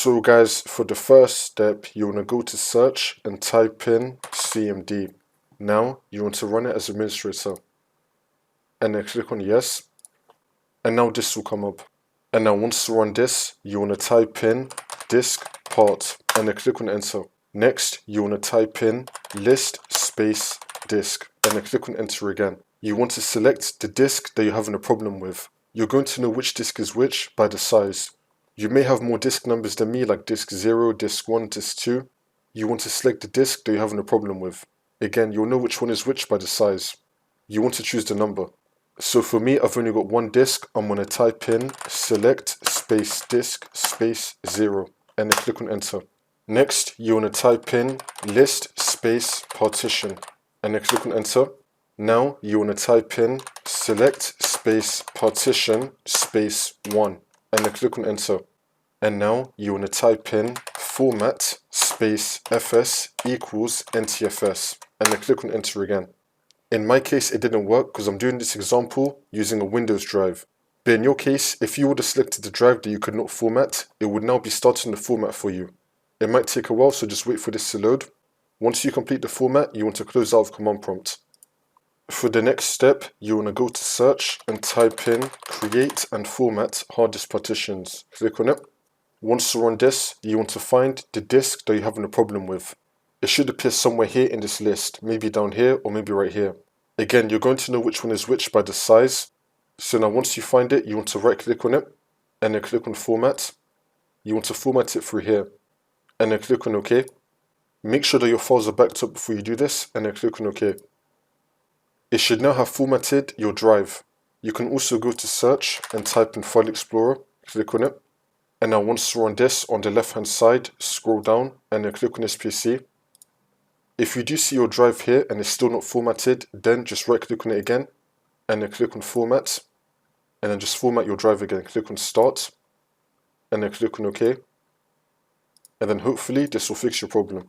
So guys, for the first step, you want to go to search and type in CMD. Now, you want to run it as administrator. And then click on yes. And now this will come up. And now once you run this, you want to type in disk part. And then click on enter. Next, you want to type in list space disk. And then click on enter again. You want to select the disk that you're having a problem with. You're going to know which disk is which by the size. You may have more disk numbers than me, like disk 0, disk 1, disk 2. You want to select the disk that you're having a problem with. Again, you'll know which one is which by the size. You want to choose the number. So for me, I've only got one disk. I'm going to type in select space disk space 0 and then click on enter. Next, you want to type in list space partition and then click on enter. Now you want to type in select space partition space 1 and then click on enter. And now you want to type in format space fs equals ntfs and then click on enter again. In my case, it didn't work because I'm doing this example using a Windows drive. But in your case, if you would have selected the drive that you could not format, it would now be starting the format for you. It might take a while, so just wait for this to load. Once you complete the format, you want to close out of command prompt. For the next step, you want to go to search and type in create and format hard disk partitions. Click on it. Once you're on this, you want to find the disk that you're having a problem with. It should appear somewhere here in this list, maybe down here or maybe right here. Again, you're going to know which one is which by the size. So now once you find it, you want to right click on it and then click on format. You want to format it through here and then click on OK. Make sure that your files are backed up before you do this and then click on OK. It should now have formatted your drive. You can also go to search and type in File Explorer, click on it. And now once you're on this, on the left hand side, scroll down and then click on this PC. If you do see your drive here and it's still not formatted, then just right click on it again and then click on format and then just format your drive again. Click on start and then click on OK. And then hopefully this will fix your problem.